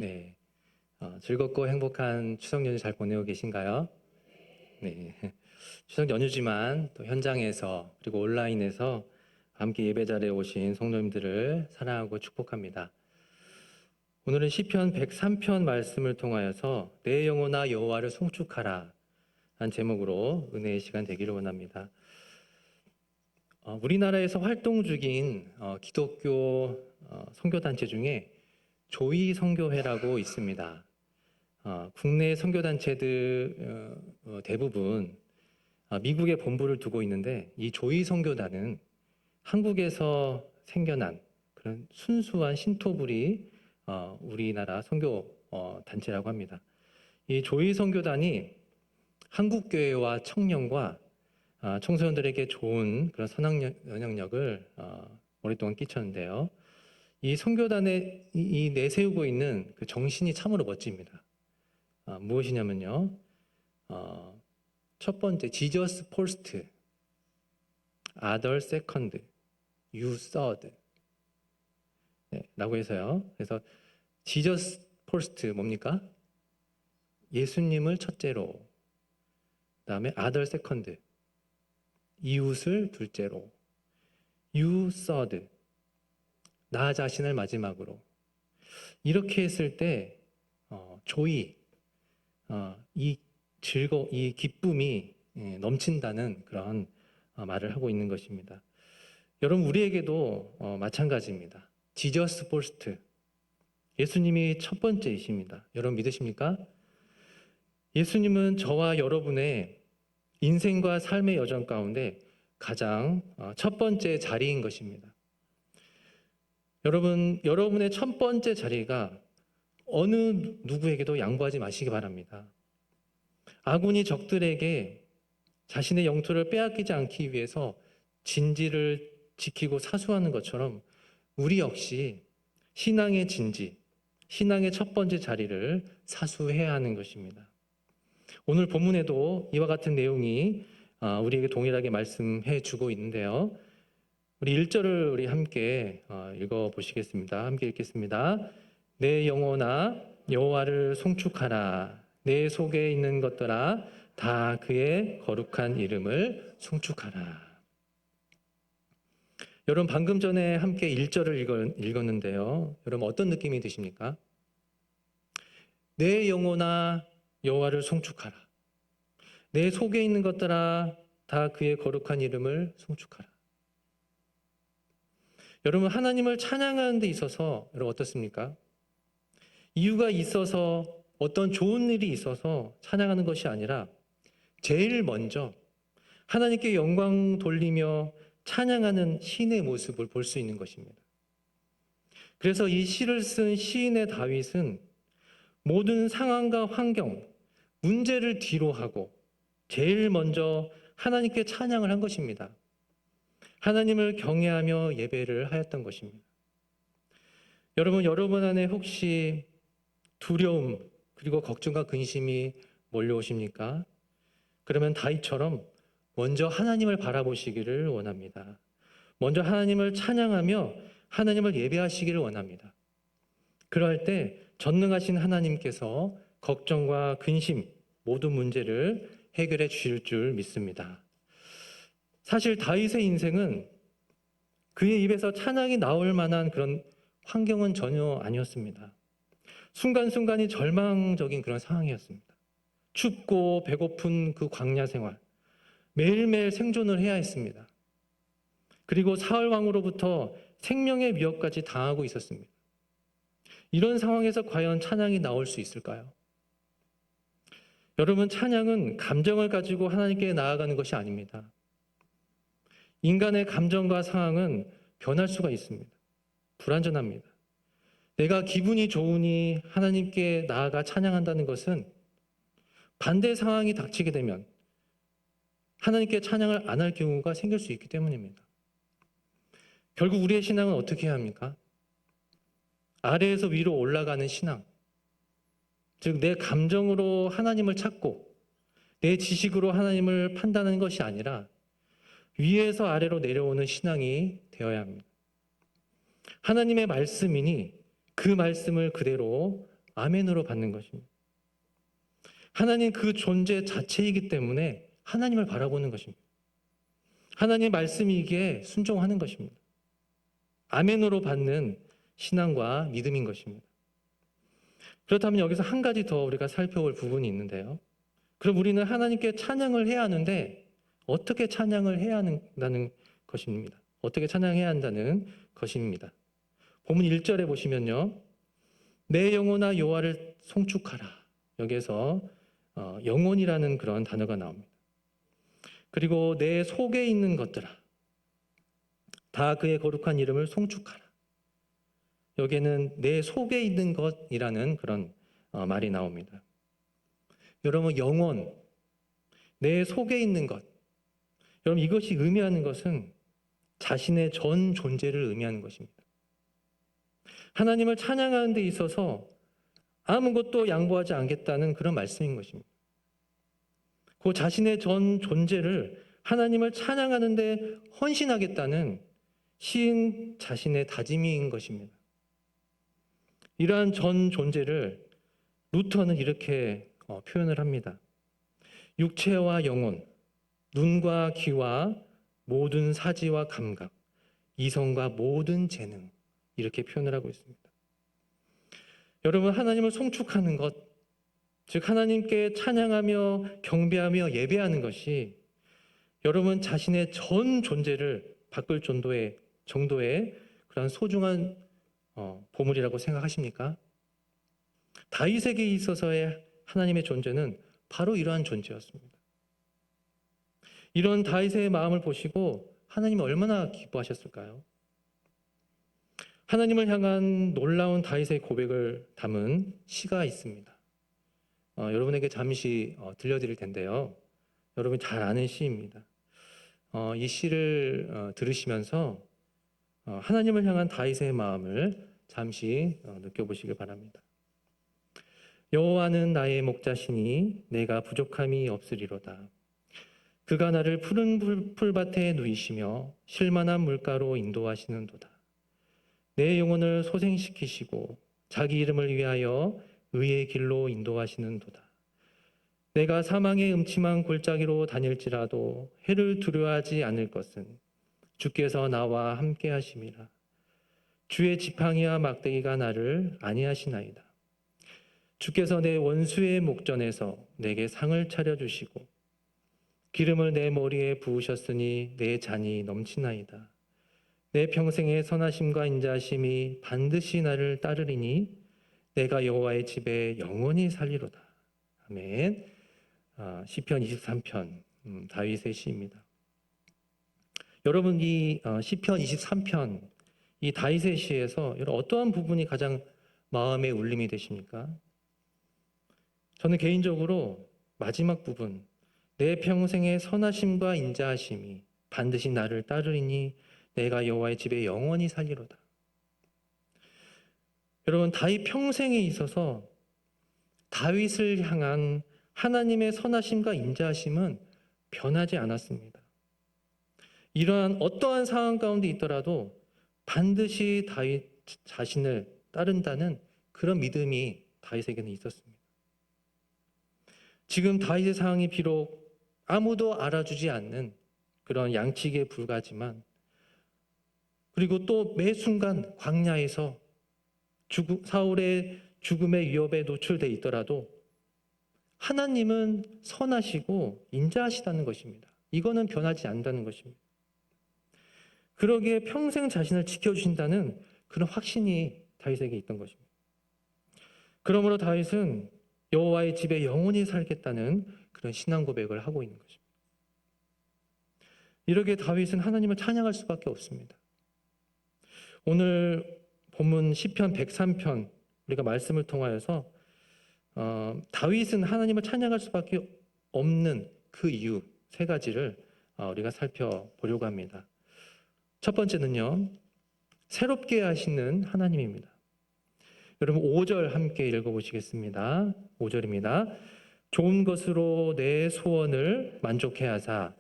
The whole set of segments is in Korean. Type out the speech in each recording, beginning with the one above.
네, 즐겁고 행복한 추석 연휴 잘 보내고 계신가요? 네, 추석 연휴지만 또 현장에서 그리고 온라인에서 함께 예배 자리에 오신 성도님들을 사랑하고 축복합니다. 오늘은 시편 103편 말씀을 통하여서 내 영혼아 여호와를 송축하라 한 제목으로 은혜의 시간 되기를 원합니다. 우리나라에서 활동 중인 기독교 선교단체 중에 조이 선교회라고 있습니다. 국내 선교단체들 대부분 미국에 본부를 두고 있는데 이 조이 선교단은 한국에서 생겨난 그런 순수한 신토부리 우리나라 선교 단체라고 합니다. 이 조이 선교단이 한국교회와 청년과 청소년들에게 좋은 그런 선한 영향력을 오랫동안 끼쳤는데요. 이 선교단에 이 내세우고 있는 그 정신이 참으로 멋집니다. 무엇이냐면요. 첫 번째, Jesus first, other second, you third. 네, 라고 해서요. 그래서 Jesus first 뭡니까? 예수님을 첫째로, 그다음에 other second, 이웃을 둘째로, you third, 나 자신을 마지막으로. 이렇게 했을 때 조이, 이 기쁨이 넘친다는 그런 말을 하고 있는 것입니다. 여러분, 우리에게도 마찬가지입니다. 지저스 포스트, 예수님이 첫 번째이십니다. 여러분 믿으십니까? 예수님은 저와 여러분의 인생과 삶의 여정 가운데 가장 첫 번째 자리인 것입니다. 여러분의 첫 번째 자리가 어느 누구에게도 양보하지 마시기 바랍니다. 아군이 적들에게 자신의 영토를 빼앗기지 않기 위해서 진지를 지키고 사수하는 것처럼 우리 역시 신앙의 진지, 신앙의 첫 번째 자리를 사수해야 하는 것입니다. 오늘 본문에도 이와 같은 내용이 우리에게 동일하게 말씀해 주고 있는데요. 우리 1절을 우리 함께 읽어보시겠습니다. 함께 읽겠습니다. 내 영혼아 여호와를 송축하라. 내 속에 있는 것들아 다 그의 거룩한 이름을 송축하라. 여러분 방금 전에 함께 1절을 읽었는데요. 여러분 어떤 느낌이 드십니까? 내 영혼아 여호와를 송축하라. 내 속에 있는 것들아 다 그의 거룩한 이름을 송축하라. 여러분 하나님을 찬양하는 데 있어서 여러분 어떻습니까? 이유가 있어서 어떤 좋은 일이 있어서 찬양하는 것이 아니라 제일 먼저 하나님께 영광 돌리며 찬양하는 시인의 모습을 볼 수 있는 것입니다. 그래서 이 시를 쓴 시인의 다윗은 모든 상황과 환경, 문제를 뒤로 하고 제일 먼저 하나님께 찬양을 한 것입니다. 하나님을 경외하며 예배를 하였던 것입니다. 여러분 안에 혹시 두려움 그리고 걱정과 근심이 몰려오십니까? 그러면 다윗처럼 먼저 하나님을 바라보시기를 원합니다. 먼저 하나님을 찬양하며 하나님을 예배하시기를 원합니다. 그럴 때 전능하신 하나님께서 걱정과 근심 모든 문제를 해결해 주실 줄 믿습니다. 사실 다윗의 인생은 그의 입에서 찬양이 나올 만한 그런 환경은 전혀 아니었습니다. 순간순간이 절망적인 그런 상황이었습니다. 춥고 배고픈 그 광야 생활, 매일매일 생존을 해야 했습니다. 그리고 사울 왕으로부터 생명의 위협까지 당하고 있었습니다. 이런 상황에서 과연 찬양이 나올 수 있을까요? 여러분, 찬양은 감정을 가지고 하나님께 나아가는 것이 아닙니다. 인간의 감정과 상황은 변할 수가 있습니다. 불완전합니다. 내가 기분이 좋으니 하나님께 나아가 찬양한다는 것은 반대 상황이 닥치게 되면 하나님께 찬양을 안 할 경우가 생길 수 있기 때문입니다. 결국 우리의 신앙은 어떻게 해야 합니까? 아래에서 위로 올라가는 신앙. 즉, 내 감정으로 하나님을 찾고 내 지식으로 하나님을 판단하는 것이 아니라 위에서 아래로 내려오는 신앙이 되어야 합니다. 하나님의 말씀이니 그 말씀을 그대로 아멘으로 받는 것입니다. 하나님 그 존재 자체이기 때문에 하나님을 바라보는 것입니다. 하나님의 말씀이기에 순종하는 것입니다. 아멘으로 받는 신앙과 믿음인 것입니다. 그렇다면 여기서 한 가지 더 우리가 살펴볼 부분이 있는데요. 그럼 우리는 하나님께 찬양을 해야 하는데 어떻게 찬양을 해야 한다는 것입니다. 어떻게 찬양해야 한다는 것입니다. 본문 1절에 보시면요. 내 영혼아 여호와를 송축하라. 여기에서 영혼이라는 그런 단어가 나옵니다. 그리고 내 속에 있는 것들아 다 그의 거룩한 이름을 송축하라. 여기에는 내 속에 있는 것이라는 그런 말이 나옵니다. 여러분 영혼, 내 속에 있는 것. 여러분 이것이 의미하는 것은 자신의 전 존재를 의미하는 것입니다. 하나님을 찬양하는 데 있어서 아무것도 양보하지 않겠다는 그런 말씀인 것입니다. 그 자신의 전 존재를 하나님을 찬양하는 데 헌신하겠다는 시인 자신의 다짐인 것입니다. 이러한 전 존재를 루터는 이렇게 표현을 합니다. 육체와 영혼, 눈과 귀와 모든 사지와 감각, 이성과 모든 재능 이렇게 표현을 하고 있습니다. 여러분 하나님을 송축하는 것, 즉 하나님께 찬양하며 경배하며 예배하는 것이 여러분 자신의 전 존재를 바꿀 정도의 그런 소중한 보물이라고 생각하십니까? 다윗에게 있어서의 하나님의 존재는 바로 이러한 존재였습니다. 이런 다윗의 마음을 보시고 하나님이 얼마나 기뻐하셨을까요? 하나님을 향한 놀라운 다윗의 고백을 담은 시가 있습니다. 여러분에게 잠시 들려드릴 텐데요. 여러분이 잘 아는 시입니다. 이 시를 들으시면서 하나님을 향한 다윗의 마음을 잠시 느껴보시길 바랍니다. 여호와는 나의 목자시니 내가 부족함이 없으리로다. 그가 나를 푸른 풀밭에 누이시며 쉴만한 물가로 인도하시는도다. 내 영혼을 소생시키시고 자기 이름을 위하여 의의 길로 인도하시는도다. 내가 사망의 음침한 골짜기로 다닐지라도 해를 두려워하지 않을 것은 주께서 나와 함께 하심이라. 주의 지팡이와 막대기가 나를 안위하시나이다. 주께서 내 원수의 목전에서 내게 상을 차려주시고 기름을 내 머리에 부으셨으니 내 잔이 넘치나이다. 내 평생의 선하심과 인자하심이 반드시 나를 따르리니 내가 여호와의 집에 영원히 살리로다. 아멘. 시편 23편 다윗의 시입니다. 여러분 이 시편 23편 이 다윗의 시에서 여러분 어떠한 부분이 가장 마음의 울림이 되십니까? 저는 개인적으로 마지막 부분 내 평생의 선하심과 인자하심이 반드시 나를 따르리니 내가 여호와의 집에 영원히 살리로다. 여러분 다윗 평생에 있어서 다윗을 향한 하나님의 선하심과 인자하심은 변하지 않았습니다. 이러한 어떠한 상황 가운데 있더라도 반드시 다윗 자신을 따른다는 그런 믿음이 다윗에게는 있었습니다. 지금 다윗의 상황이 비록 아무도 알아주지 않는 그런 양치기에 불과하지만 그리고 또 매 순간 광야에서 사울의 죽음의 위협에 노출돼 있더라도 하나님은 선하시고 인자하시다는 것입니다. 이거는 변하지 않는다는 것입니다. 그러기에 평생 자신을 지켜주신다는 그런 확신이 다윗에게 있던 것입니다. 그러므로 다윗은 여호와의 집에 영원히 살겠다는 그런 신앙 고백을 하고 있는 것입니다. 이렇게 다윗은 하나님을 찬양할 수밖에 없습니다. 오늘 본문 시편 103편 우리가 말씀을 통하여서 다윗은 하나님을 찬양할 수밖에 없는 그 이유 세 가지를 우리가 살펴보려고 합니다. 첫 번째는요, 새롭게 하시는 하나님입니다. 여러분 5절 함께 읽어보시겠습니다. 5절입니다. 좋은 것으로 내 소원을 만족해 하사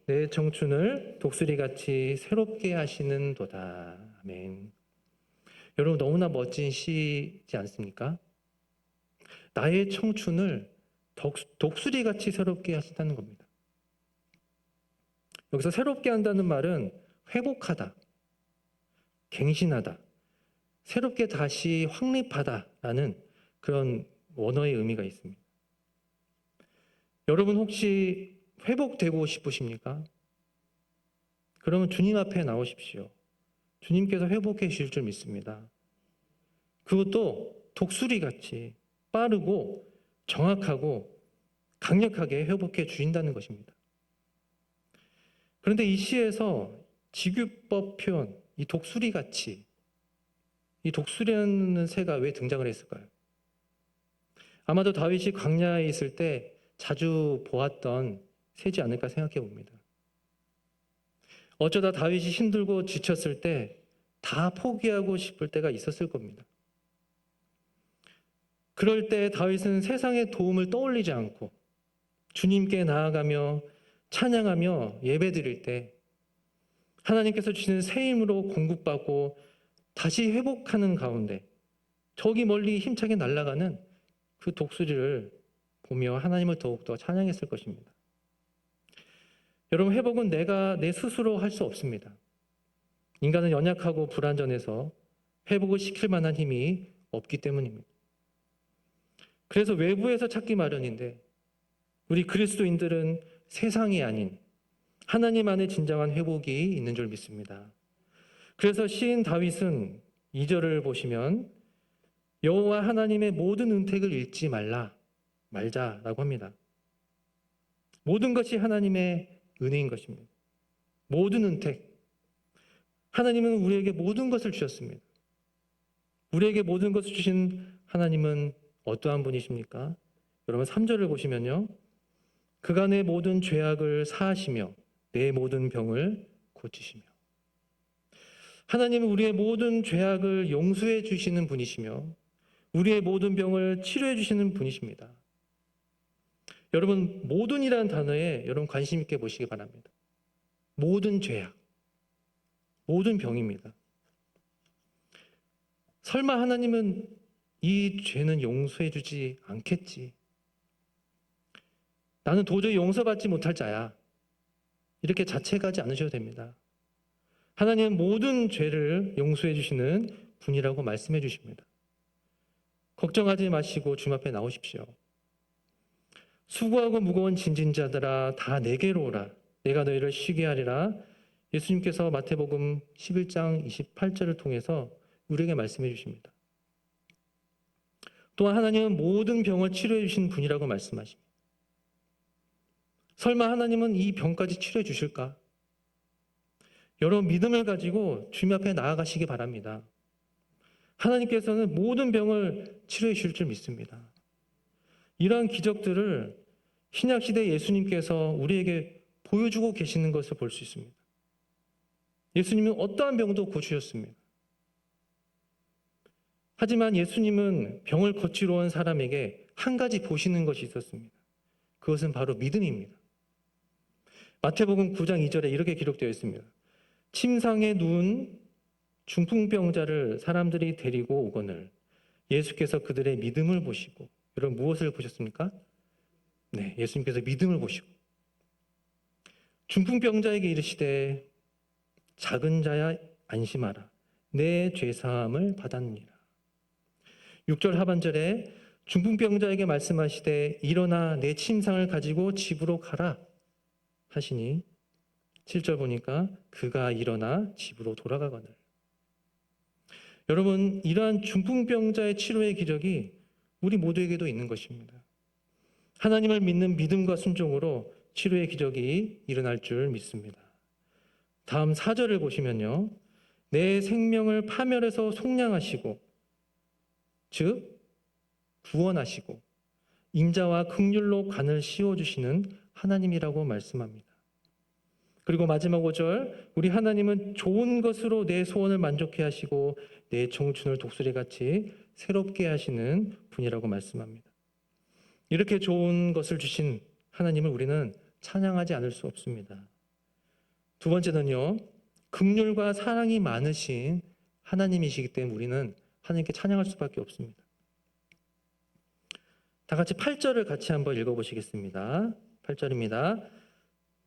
내 청춘을 독수리같이 새롭게 하시는도다. 아멘. 여러분 너무나 멋진 시지 않습니까? 나의 청춘을 독수리같이 새롭게 하신다는 겁니다. 여기서 새롭게 한다는 말은 회복하다, 갱신하다, 새롭게 다시 확립하다라는 그런 원어의 의미가 있습니다. 여러분 혹시 회복되고 싶으십니까? 그러면 주님 앞에 나오십시오. 주님께서 회복해 주실 줄 믿습니다. 그것도 독수리같이 빠르고 정확하고 강력하게 회복해 주신다는 것입니다. 그런데 이 시에서 직유법 표현, 이 독수리같이, 이 독수리라는 새가 왜 등장을 했을까요? 아마도 다윗이 광야에 있을 때 자주 보았던 새지 않을까 생각해 봅니다. 어쩌다 다윗이 힘들고 지쳤을 때 다 포기하고 싶을 때가 있었을 겁니다. 그럴 때 다윗은 세상의 도움을 떠올리지 않고 주님께 나아가며 찬양하며 예배드릴 때 하나님께서 주시는 새 힘으로 공급받고 다시 회복하는 가운데 저기 멀리 힘차게 날아가는 그 독수리를 보며 하나님을 더욱더 찬양했을 것입니다. 여러분, 회복은 내가 내 스스로 할 수 없습니다. 인간은 연약하고 불완전해서 회복을 시킬 만한 힘이 없기 때문입니다. 그래서 외부에서 찾기 마련인데 우리 그리스도인들은 세상이 아닌 하나님 안에 진정한 회복이 있는 줄 믿습니다. 그래서 시인 다윗은 2절을 보시면 여호와 하나님의 모든 은택을 잃지 말자라고 합니다. 모든 것이 하나님의 은혜인 것입니다. 모든 은택. 하나님은 우리에게 모든 것을 주셨습니다. 우리에게 모든 것을 주신 하나님은 어떠한 분이십니까? 여러분 3절을 보시면요. 그가 내 모든 죄악을 사하시며 내 모든 병을 고치시며. 하나님은 우리의 모든 죄악을 용서해 주시는 분이시며 우리의 모든 병을 치료해 주시는 분이십니다. 여러분 모든이라는 단어에 여러분 관심 있게 보시기 바랍니다. 모든 죄악, 모든 병입니다. 설마 하나님은 이 죄는 용서해 주지 않겠지? 나는 도저히 용서받지 못할 자야. 이렇게 자책하지 않으셔도 됩니다. 하나님은 모든 죄를 용서해 주시는 분이라고 말씀해 주십니다. 걱정하지 마시고 주님 앞에 나오십시오. 수고하고 무거운 짐진 자들아 다 내게로 오라. 내가 너희를 쉬게 하리라. 예수님께서 마태복음 11장 28절을 통해서 우리에게 말씀해 주십니다. 또한 하나님은 모든 병을 치료해 주신 분이라고 말씀하십니다. 설마 하나님은 이 병까지 치료해 주실까? 여러분 믿음을 가지고 주님 앞에 나아가시기 바랍니다. 하나님께서는 모든 병을 치료해 주실 줄 믿습니다. 이러한 기적들을 신약시대 예수님께서 우리에게 보여주고 계시는 것을 볼 수 있습니다. 예수님은 어떠한 병도 고치셨습니다. 하지만 예수님은 병을 고치러 온 사람에게 한 가지 보시는 것이 있었습니다. 그것은 바로 믿음입니다. 마태복음 9장 2절에 이렇게 기록되어 있습니다. 침상에 누운 중풍병자를 사람들이 데리고 오거늘 예수께서 그들의 믿음을 보시고, 여러분 무엇을 보셨습니까? 네, 예수님께서 믿음을 보시고 중풍병자에게 이르시되 작은 자야 안심하라 내 죄사함을 받았느니라. 6절 하반절에 중풍병자에게 말씀하시되 일어나 내 침상을 가지고 집으로 가라 하시니 7절 보니까 그가 일어나 집으로 돌아가거늘. 여러분 이러한 중풍병자의 치료의 기적이 우리 모두에게도 있는 것입니다. 하나님을 믿는 믿음과 순종으로 치료의 기적이 일어날 줄 믿습니다. 다음 4절을 보시면요. 내 생명을 파멸해서 속량하시고 즉 구원하시고 인자와 긍휼로 관을 씌워주시는 하나님이라고 말씀합니다. 그리고 마지막 5절 우리 하나님은 좋은 것으로 내 소원을 만족해 하시고 내 청춘을 독수리같이 새롭게 하시는 분이라고 말씀합니다. 이렇게 좋은 것을 주신 하나님을 우리는 찬양하지 않을 수 없습니다. 두 번째는요. 긍휼과 사랑이 많으신 하나님이시기 때문에 우리는 하나님께 찬양할 수밖에 없습니다. 다 같이 8절을 같이 한번 읽어보시겠습니다. 8절입니다.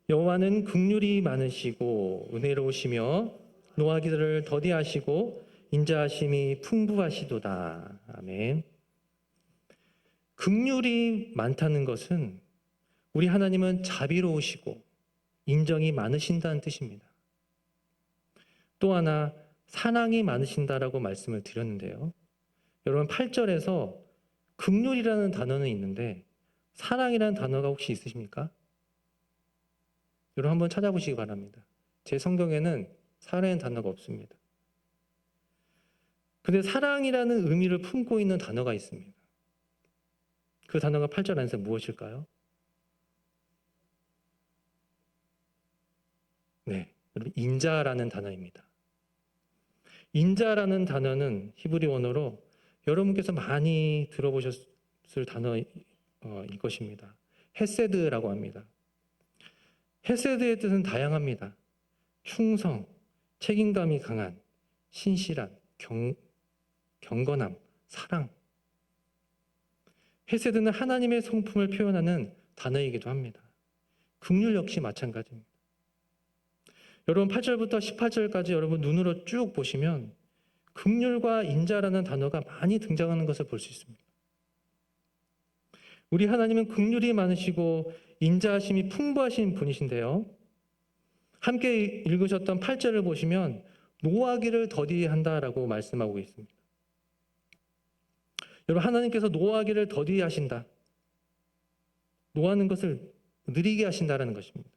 여호와는 긍휼이 많으시고 은혜로우시며 노하기를 더디하시고 인자하심이 풍부하시도다. 아멘. 긍휼이 많다는 것은 우리 하나님은 자비로우시고 인정이 많으신다는 뜻입니다. 또 하나 사랑이 많으신다라고 말씀을 드렸는데요. 여러분 8절에서 긍휼이라는 단어는 있는데 사랑이라는 단어가 혹시 있으십니까? 여러분 한번 찾아보시기 바랍니다. 제 성경에는 사랑이라는 단어가 없습니다. 근데 사랑이라는 의미를 품고 있는 단어가 있습니다. 그 단어가 8절 안에서 무엇일까요? 네, 여러분 인자라는 단어입니다. 인자라는 단어는 히브리 원어로 여러분께서 많이 들어보셨을 단어일 것입니다. 헤세드라고 합니다. 헤세드의 뜻은 다양합니다. 충성, 책임감이 강한, 신실한, 경건함, 사랑. 헤세드는 하나님의 성품을 표현하는 단어이기도 합니다. 긍휼 역시 마찬가지입니다. 여러분 8절부터 18절까지 여러분 눈으로 쭉 보시면 긍휼과 인자라는 단어가 많이 등장하는 것을 볼 수 있습니다. 우리 하나님은 긍휼이 많으시고 인자하심이 풍부하신 분이신데요. 함께 읽으셨던 8절을 보시면 노하기를 더디한다라고 말씀하고 있습니다. 여러분 하나님께서 노하기를 더디하신다. 노하는 것을 느리게 하신다라는 것입니다.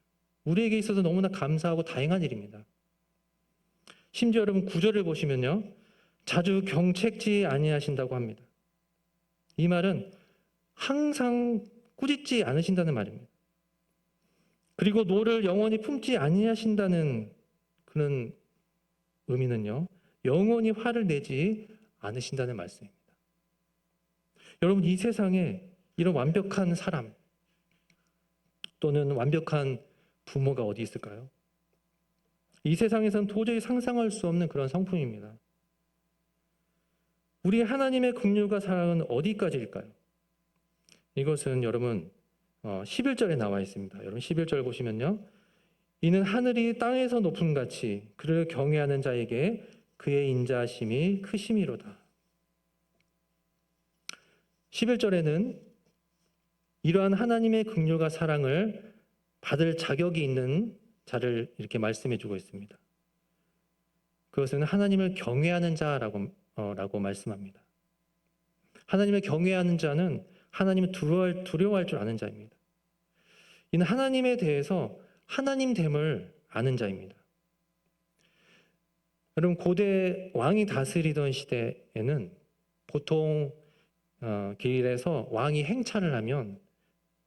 우리에게 있어서 너무나 감사하고 다행한 일입니다. 심지어 여러분 9절을 보시면요. 자주 경책지 아니하신다고 합니다. 이 말은 항상 꾸짖지 않으신다는 말입니다. 그리고 노를 영원히 품지 아니하신다는 그런 의미는요. 영원히 화를 내지 않으신다는 말씀입니다. 여러분 이 세상에 이런 완벽한 사람 또는 완벽한 부모가 어디 있을까요? 이 세상에서는 도저히 상상할 수 없는 그런 성품입니다. 우리 하나님의 긍휼과 사랑은 어디까지일까요? 이것은 여러분 11절에 나와 있습니다. 여러분 11절 보시면요. 이는 하늘이 땅에서 높음 같이 그를 경외하는 자에게 그의 인자하심이 크심이로다. 11절에는 이러한 하나님의 긍휼과 사랑을 받을 자격이 있는 자를 이렇게 말씀해 주고 있습니다. 그것은 하나님을 경외하는 자라고 말씀합니다. 하나님을 경외하는 자는 하나님을 두려워할 줄 아는 자입니다. 이는 하나님에 대해서 하나님됨을 아는 자입니다. 여러분 고대 왕이 다스리던 시대에는 보통 길에서 왕이 행차를 하면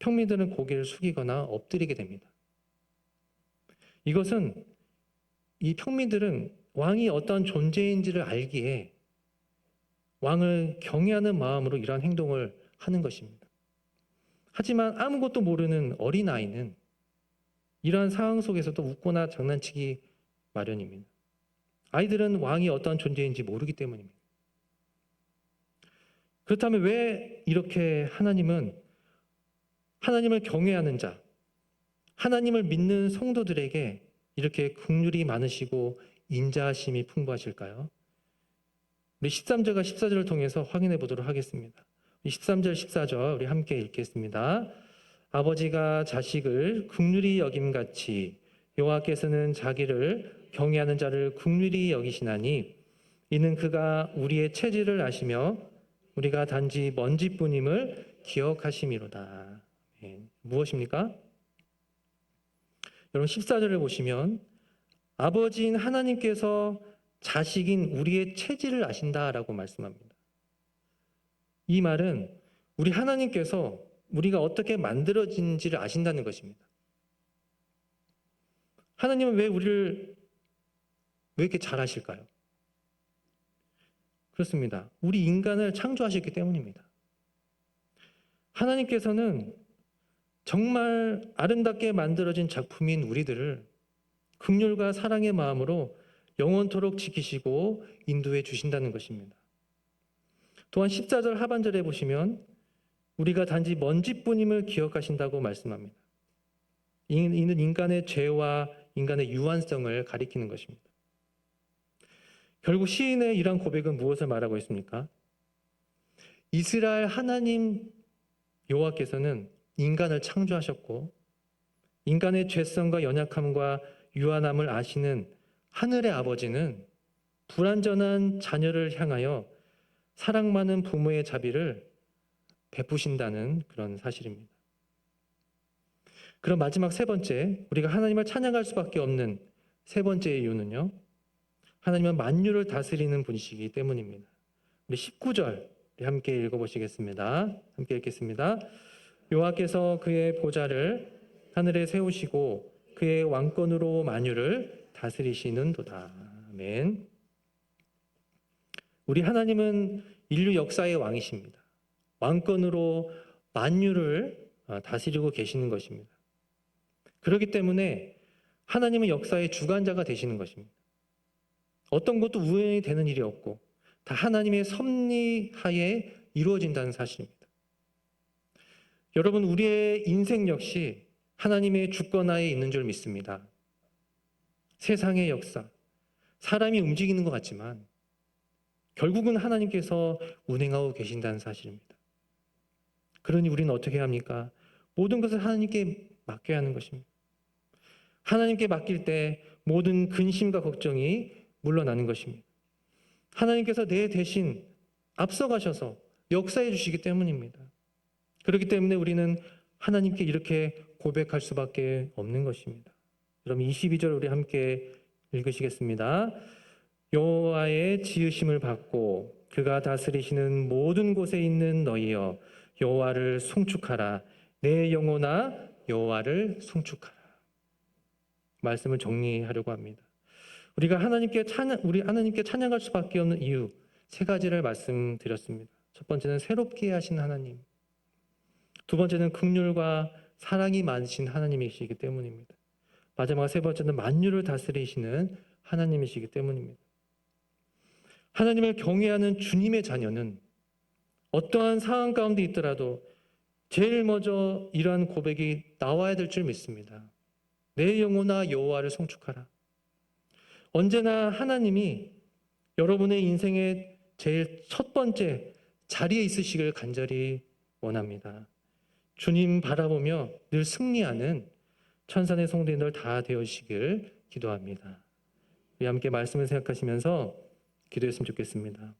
평민들은 고개를 숙이거나 엎드리게 됩니다. 이것은 이 평민들은 왕이 어떤 존재인지를 알기에 왕을 경외하는 마음으로 이러한 행동을 하는 것입니다. 하지만 아무것도 모르는 어린아이는 이러한 상황 속에서도 웃거나 장난치기 마련입니다. 아이들은 왕이 어떠한 존재인지 모르기 때문입니다. 그렇다면 왜 이렇게 하나님을 경외하는 자, 하나님을 믿는 성도들에게 이렇게 긍휼이 많으시고 인자하심이 풍부하실까요? 우리 13절과 14절을 통해서 확인해 보도록 하겠습니다. 13절, 14절 우리 함께 읽겠습니다. 아버지가 자식을 긍휼히 여김같이 여호와께서는 자기를 경외하는 자를 긍휼히 여기시나니 이는 그가 우리의 체질을 아시며 우리가 단지 먼지뿐임을 기억하심이로다. 무엇입니까? 여러분 14절을 보시면 아버지인 하나님께서 자식인 우리의 체질을 아신다라고 말씀합니다. 이 말은 우리 하나님께서 우리가 어떻게 만들어진지를 아신다는 것입니다. 하나님은 왜 우리를 왜 이렇게 잘 아실까요? 그렇습니다. 우리 인간을 창조하셨기 때문입니다. 하나님께서는 정말 아름답게 만들어진 작품인 우리들을 긍휼과 사랑의 마음으로 영원토록 지키시고 인도해 주신다는 것입니다. 또한 14절 하반절에 보시면 우리가 단지 먼지뿐임을 기억하신다고 말씀합니다. 이는 인간의 죄와 인간의 유한성을 가리키는 것입니다. 결국 시인의 이러한 고백은 무엇을 말하고 있습니까? 이스라엘 하나님 여호와께서는 인간을 창조하셨고 인간의 죄성과 연약함과 유한함을 아시는 하늘의 아버지는 불완전한 자녀를 향하여 사랑 많은 부모의 자비를 베푸신다는 그런 사실입니다. 그럼 마지막 세 번째, 우리가 하나님을 찬양할 수밖에 없는 세 번째 이유는요. 하나님은 만유를 다스리는 분이시기 때문입니다. 우리 19절 함께 읽어보시겠습니다. 함께 읽겠습니다. 여호와께서 그의 보좌를 하늘에 세우시고 그의 왕권으로 만유를 다스리시는도다. 아멘. 우리 하나님은 인류 역사의 왕이십니다. 왕권으로 만유를 다스리고 계시는 것입니다. 그렇기 때문에 하나님은 역사의 주관자가 되시는 것입니다. 어떤 것도 우연히 되는 일이 없고 다 하나님의 섭리하에 이루어진다는 사실입니다. 여러분, 우리의 인생 역시 하나님의 주권하에 있는 줄 믿습니다. 세상의 역사, 사람이 움직이는 것 같지만 결국은 하나님께서 운행하고 계신다는 사실입니다. 그러니 우리는 어떻게 합니까? 모든 것을 하나님께 맡겨야 하는 것입니다. 하나님께 맡길 때 모든 근심과 걱정이 물러나는 것입니다. 하나님께서 내 대신 앞서가셔서 역사해 주시기 때문입니다. 그렇기 때문에 우리는 하나님께 이렇게 고백할 수밖에 없는 것입니다. 그럼 22절 우리 함께 읽으시겠습니다. 여호와의 지으심을 받고 그가 다스리시는 모든 곳에 있는 너희여 여호와를 송축하라. 내 영혼아 여호와를 송축하라. 말씀을 정리하려고 합니다. 우리가 하나님께 찬양할 수밖에 없는 이유 세 가지를 말씀드렸습니다. 첫 번째는 새롭게 하신 하나님, 두 번째는 긍휼과 사랑이 많으신 하나님이시기 때문입니다. 마지막 세 번째는 만유를 다스리시는 하나님이시기 때문입니다. 하나님을 경외하는 주님의 자녀는 어떠한 상황 가운데 있더라도 제일 먼저 이러한 고백이 나와야 될 줄 믿습니다. 내 영혼아 여호와를 송축하라. 언제나 하나님이 여러분의 인생의 제일 첫 번째 자리에 있으시길 간절히 원합니다. 주님 바라보며 늘 승리하는 천산의 성도인들 다 되어주시길 기도합니다. 우리 함께 말씀을 생각하시면서 기도했으면 좋겠습니다.